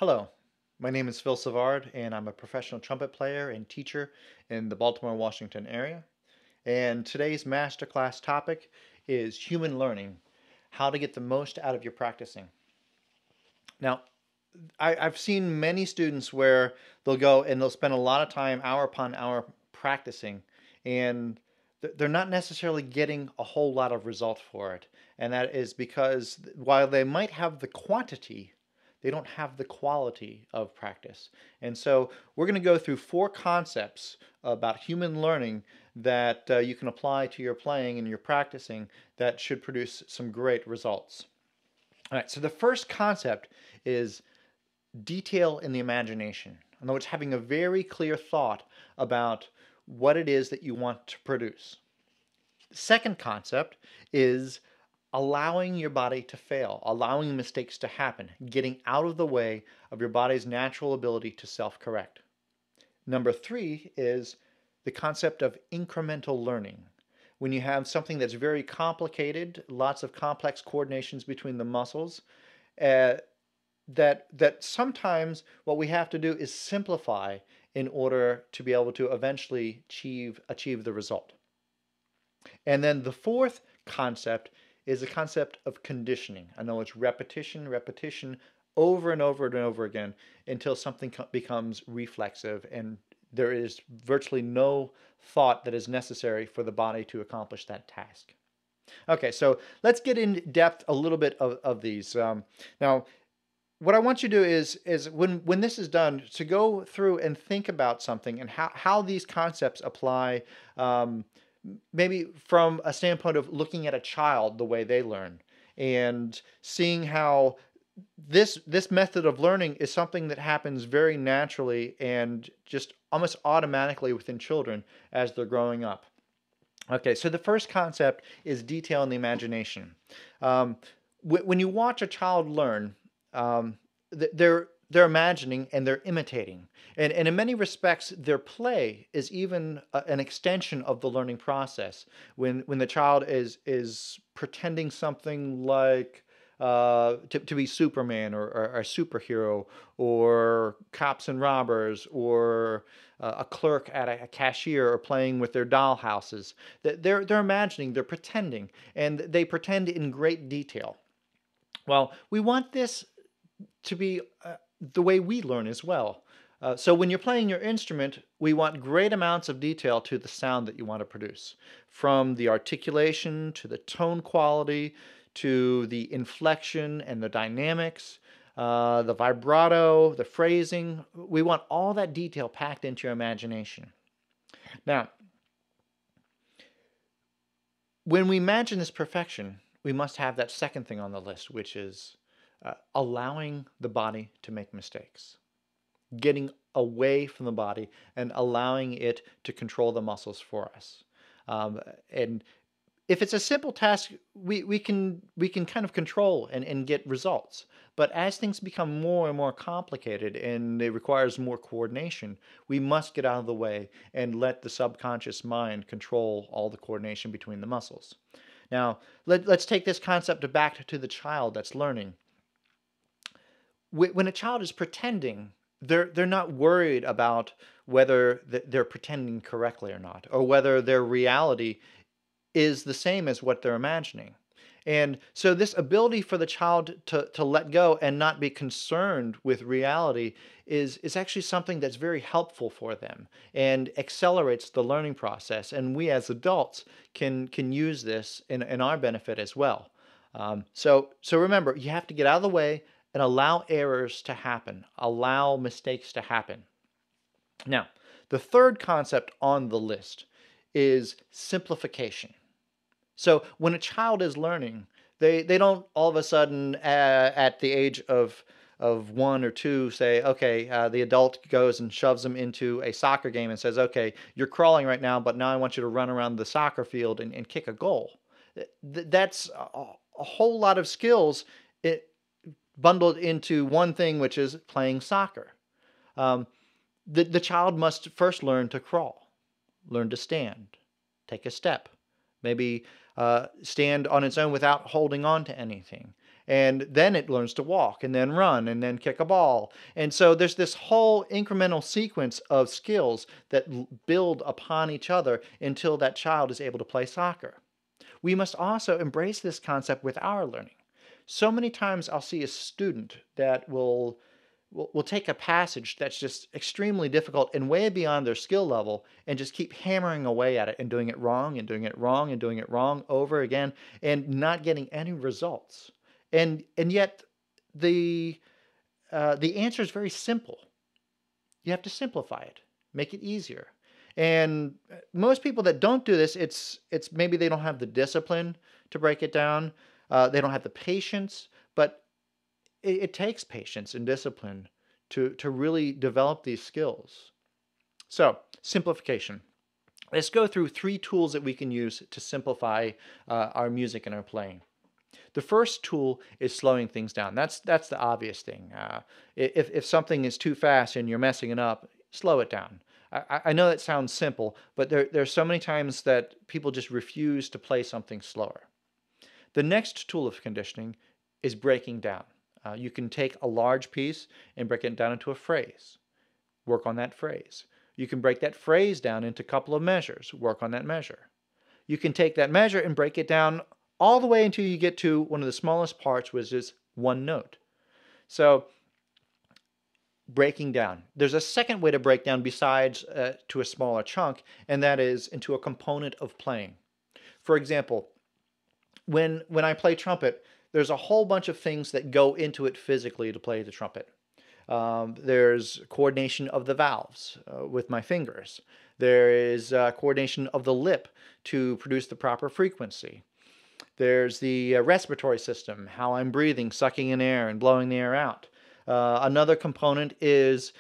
Hello, my name is Phil Savard, and I'm a professional trumpet player and teacher in the Baltimore, Washington area. And today's masterclass topic is human learning, how to get the most out of your practicing. Now, I've seen many students where they'll go and they'll spend a lot of time, hour upon hour, practicing, and they're not necessarily getting a whole lot of result for it. And that is because while they might have the quantity, they don't have the quality of practice. And so we're going to go through four concepts about human learning that you can apply to your playing and your practicing that should produce some great results. All right, so the first concept is detail in the imagination. In other words, having a very clear thought about what it is that you want to produce. The second concept is allowing your body to fail, allowing mistakes to happen, getting out of the way of your body's natural ability to self-correct. Number three is the concept of incremental learning. When you have something that's very complicated, lots of complex coordinations between the muscles, uh, that sometimes what we have to do is simplify in order to be able to eventually achieve the result. And then the fourth concept is the concept of conditioning. I know it's repetition, repetition, over and over and over again until something becomes reflexive and there is virtually no thought that is necessary for the body to accomplish that task. Okay, so let's get in depth a little bit of these. Now, what I want you to do is when this is done, to go through and think about something and how these concepts apply, maybe from a standpoint of looking at a child the way they learn and seeing how this method of learning is something that happens very naturally and just almost automatically within children as they're growing up. Okay, so the first concept is detail in the imagination. Um, when you watch a child learn, they're imagining and they're imitating, and in many respects, their play is even an extension of the learning process. When the child is pretending something like to be Superman or a superhero or cops and robbers or a clerk at a cashier or playing with their doll houses. They're imagining, they're pretending, and they pretend in great detail. Well, we want this to be the way we learn as well. So when you're playing your instrument, we want great amounts of detail to the sound that you want to produce, from the articulation to the tone quality to the inflection and the dynamics, the vibrato, the phrasing. We want all that detail packed into your imagination. Now, when we imagine this perfection, we must have that second thing on the list, which is allowing the body to make mistakes, getting away from the body and allowing it to control the muscles for us. And if it's a simple task, we can kind of control and get results. But as things become more and more complicated and it requires more coordination, we must get out of the way and let the subconscious mind control all the coordination between the muscles. Now, let's take this concept back to the child that's learning. When a child is pretending, they're not worried about whether they're pretending correctly or not, or whether their reality is the same as what they're imagining. And so this ability for the child to let go and not be concerned with reality is actually something that's very helpful for them and accelerates the learning process. And we as adults can use this in our benefit as well. So remember, you have to get out of the way and allow errors to happen, allow mistakes to happen. Now, the third concept on the list is simplification. So when a child is learning, they don't all of a sudden at the age of 1 or 2 say, okay, the adult goes and shoves them into a soccer game and says, okay, you're crawling right now, but now I want you to run around the soccer field and kick a goal. That's a whole lot of skills bundled into one thing, which is playing soccer. Um, the child must first learn to crawl, learn to stand, take a step, maybe stand on its own without holding on to anything. And then it learns to walk and then run and then kick a ball. And so there's this whole incremental sequence of skills that build upon each other until that child is able to play soccer. We must also embrace this concept with our learning. So many times I'll see a student that will take a passage that's just extremely difficult and way beyond their skill level and just keep hammering away at it and doing it wrong and doing it wrong and doing it wrong over again and not getting any results. And yet the the answer is very simple. You have to simplify it, make it easier. And most people that don't do this, it's maybe they don't have the discipline to break it down. They don't have the patience, but it takes patience and discipline to really develop these skills. So, simplification. Let's go through 3 tools that we can use to simplify our music and our playing. The first tool is slowing things down. That's the obvious thing. If something is too fast and you're messing it up, slow it down. I know that sounds simple, but there's so many times that people just refuse to play something slower. The next tool of conditioning is breaking down. You can take a large piece and break it down into a phrase. Work on that phrase. You can break that phrase down into a couple of measures. Work on that measure. You can take that measure and break it down all the way until you get to one of the smallest parts, which is one note. So, breaking down. There's a second way to break down besides to a smaller chunk, and that is into a component of playing. For example, when I play trumpet, there's a whole bunch of things that go into it physically to play the trumpet. There's coordination of the valves with my fingers. There is coordination of the lip to produce the proper frequency. There's the respiratory system, how I'm breathing, sucking in air and blowing the air out. Another component is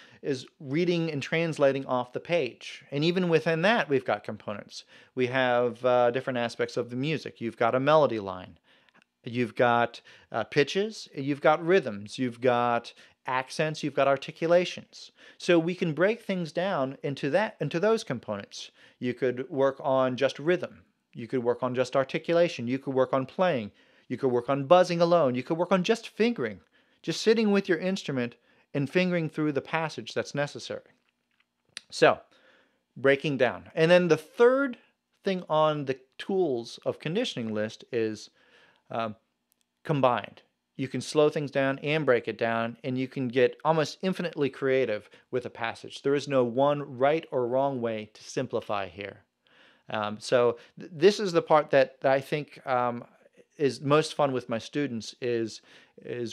reading and translating off the page. And even within that, we've got components. We have different aspects of the music. You've got a melody line. You've got pitches. You've got rhythms. You've got accents. You've got articulations. So we can break things down into those components. You could work on just rhythm. You could work on just articulation. You could work on playing. You could work on buzzing alone. You could work on just fingering, just sitting with your instrument and fingering through the passage that's necessary. So, breaking down. And then the third thing on the tools of conditioning list is combined. You can slow things down and break it down, and you can get almost infinitely creative with a passage. There is no one right or wrong way to simplify here. So this is the part that I think is most fun with my students is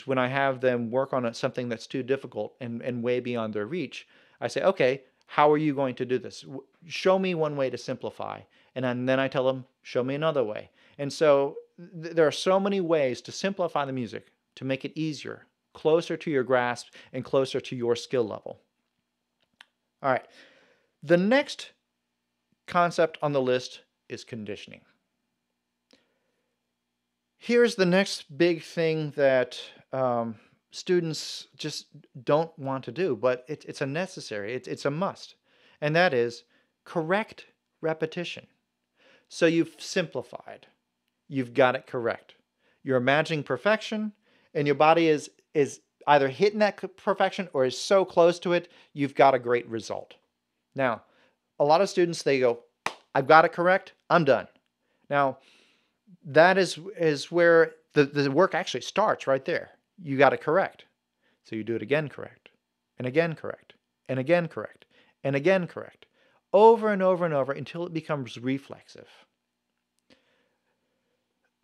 when I have them work on something that's too difficult and way beyond their reach. I say, okay, how are you going to do this? Show me one way to simplify. And then I tell them, show me another way. And so there are so many ways to simplify the music to make it easier, closer to your grasp and closer to your skill level. All right. The next concept on the list is conditioning. Here's the next big thing that students just don't want to do, but it's a necessary, it's a must, and that is correct repetition. So you've simplified, you've got it correct. You're imagining perfection, and your body is either hitting that perfection or is so close to it, you've got a great result. Now, a lot of students, they go, I've got it correct, I'm done. Now, that is where the work actually starts right there. You got it correct. So you do it again correct, and again correct, and again correct, and again correct, over and over and over until it becomes reflexive.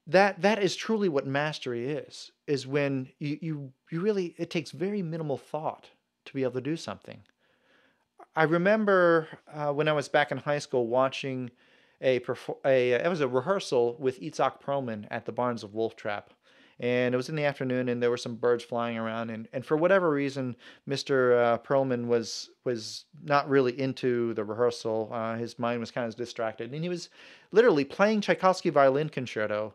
That is truly what mastery is when you really, it takes very minimal thought to be able to do something. I remember when I was back in high school watching it was a rehearsal with Itzhak Perlman at the Barns of Wolf Trap. And it was in the afternoon, and there were some birds flying around. And for whatever reason, Mr. Perlman was not really into the rehearsal. His mind was kind of distracted. And he was literally playing Tchaikovsky Violin Concerto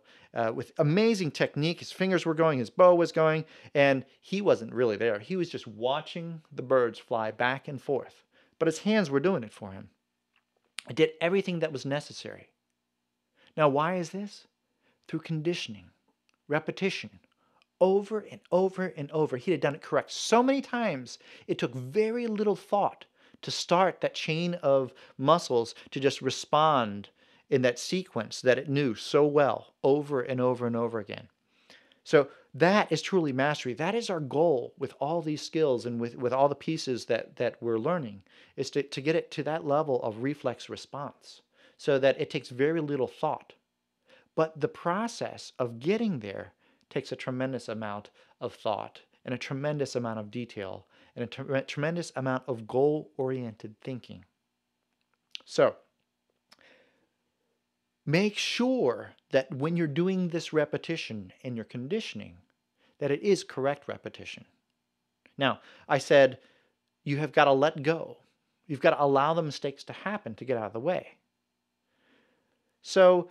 with amazing technique. His fingers were going, his bow was going, and he wasn't really there. He was just watching the birds fly back and forth. But his hands were doing it for him. I did everything that was necessary. Now, why is this? Through conditioning, repetition, over and over and over. He had done it correct so many times, it took very little thought to start that chain of muscles to just respond in that sequence that it knew so well over and over and over again. So that is truly mastery. That is our goal with all these skills and with all the pieces that we're learning, is to get it to that level of reflex response so that it takes very little thought. But the process of getting there takes a tremendous amount of thought and a tremendous amount of detail and a tremendous amount of goal-oriented thinking. So make sure that when you're doing this repetition and you're conditioning, that it is correct repetition. Now, I said you have got to let go. You've got to allow the mistakes to happen to get out of the way. So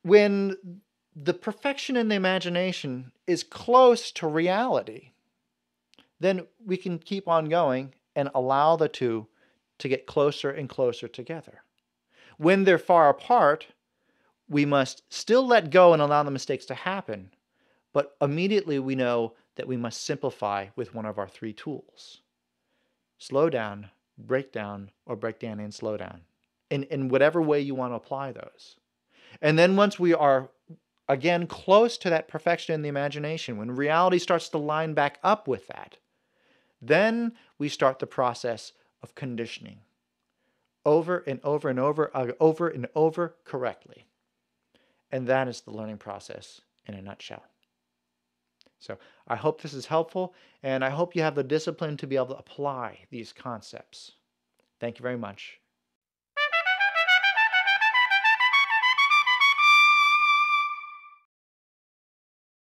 when the perfection in the imagination is close to reality, then we can keep on going and allow the two to get closer and closer together. When they're far apart, we must still let go and allow the mistakes to happen, but immediately we know that we must simplify with one of our three tools. Slow down, or break down and slow down, in whatever way you want to apply those. And then once we are, again, close to that perfection in the imagination, when reality starts to line back up with that, then we start the process of conditioning over and over and over correctly. And that is the learning process in a nutshell. So I hope this is helpful, and I hope you have the discipline to be able to apply these concepts. Thank you very much.